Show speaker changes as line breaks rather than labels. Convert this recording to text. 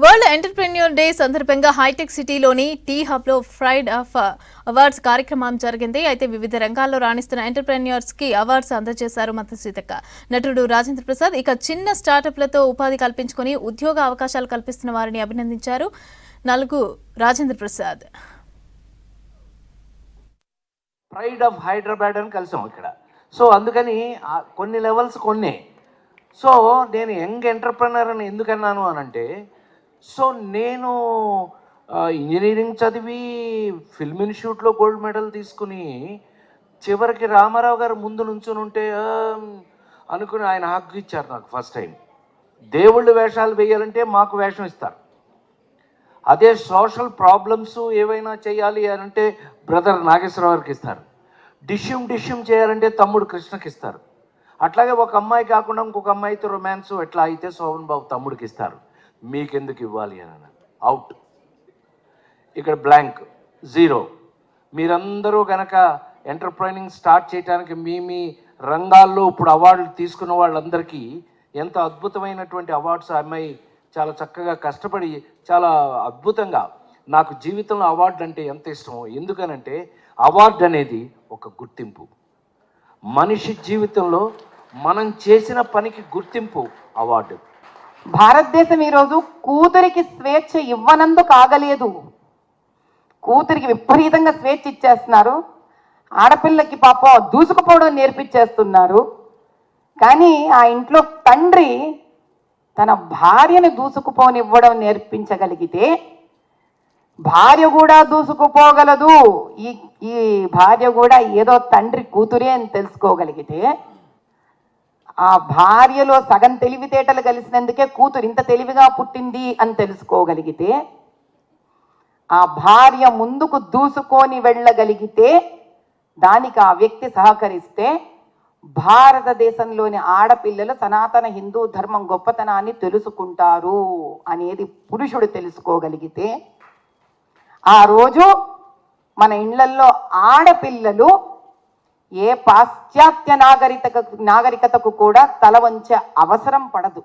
World entrepreneur day సందర్భంగా hitech సిటీలోని T హబ్‌లో ప్రైడ్ ఆఫ్ అవార్డ్స్ కార్యక్రమం జరిగింది. అయితే వివిధ రంగాల్లో రాణిస్తున్న ఎంటర్‌ప్రెన్యూర్స్ కి అవార్డ్స్ అందజేశారు మంత్రి సీతక్క. నటుడు రాజేంద్ర ప్రసాద్ ఇక చిన్న స్టార్టప్లతో ఉపాధి కల్పించుకొని ఉద్యోగ అవకాశాలు కల్పిస్తున్న వారిని అభినందించారు. నలుగు రాజేంద్ర ప్రసాద్.
ప్రైడ్ ఆఫ్ హైదరాబాద్ అని కలిసాం ఇక్కడ. సో అందుకని కొన్ని లెవెల్స్ కొన్ని. సో నేను యంగ్ ఎంటర్‌ప్రెన్యూర్ అని ఎందుకన్నాను అనంటే, సో నేను ఇంజనీరింగ్ చదివి ఫిల్మ్ ఇన్స్టిట్యూట్లో గోల్డ్ మెడల్ తీసుకుని చివరికి రామారావు గారు ముందు నుంచుని ఉంటే అనుకుని ఆయన హక్కు ఇచ్చారు నాకు ఫస్ట్ టైం. దేవుళ్ళు వేషాలు వేయాలంటే మాకు వేషం ఇస్తారు. అదే సోషల్ ప్రాబ్లమ్స్ ఏవైనా చేయాలి అని అంటే బ్రదర్ నాగేశ్వరరావు గారికి ఇస్తారు. డిష్యూమ్ చేయాలంటే తమ్ముడు కృష్ణకి ఇస్తారు. అట్లాగే ఒక అమ్మాయి కాకుండా ఇంకొక అమ్మాయితో రొమాన్స్ ఎట్లా అయితే శోభన్ బాబు తమ్ముడికి ఇస్తారు. మీకెందుకు ఇవ్వాలి అని అవుట్. ఇక్కడ బ్లాంక్, జీరో. మీరందరూ కనుక ఎంటర్‌ప్రైనింగ్ స్టార్ట్ చేయడానికి మీ రంగాల్లో ఇప్పుడు అవార్డులు తీసుకున్న వాళ్ళందరికీ ఎంత అద్భుతమైనటువంటి అవార్డ్స్. ఆ అమ్మాయి చాలా చక్కగా కష్టపడి చాలా అద్భుతంగా, నాకు జీవితంలో అవార్డు అంటే ఎంత ఇష్టమో. ఎందుకనంటే అవార్డు అనేది ఒక గుర్తింపు. మనిషి జీవితంలో మనం చేసిన పనికి గుర్తింపు అవార్డు.
భారతదేశం ఈరోజు కూతురికి స్వేచ్ఛ ఇవ్వనందుకు ఆగలేదు. కూతురికి విపరీతంగా స్వేచ్ఛ ఇచ్చేస్తున్నారు. ఆడపిల్లకి పాపం దూసుకుపోవడం నేర్పించేస్తున్నారు. కానీ ఆ ఇంట్లో తండ్రి తన భార్యను దూసుకుపోనివ్వడం నేర్పించగలిగితే భార్య కూడా దూసుకుపోగలదు. ఈ భార్య కూడా ఏదో తండ్రి కూతురే అని తెలుసుకోగలిగితే, ఆ భార్యలో సగం తెలివితేటలు కలిసినందుకే కూతురు ఇంత తెలివిగా పుట్టింది అని తెలుసుకోగలిగితే, ఆ భార్య ముందుకు దూసుకొని వెళ్ళగలిగితే, దానికి ఆ వ్యక్తి సహకరిస్తే భారతదేశంలోని ఆడపిల్లలు సనాతన హిందూ ధర్మం గొప్పతనాన్ని తెలుసుకుంటారు అనేది పురుషుడు తెలుసుకోగలిగితే, ఆ రోజు మన ఇళ్లల్లో ఆడపిల్లలు ఏ పాశ్చాత్య నాగరికతకు కూడా తల వంచే అవసరం పడదు.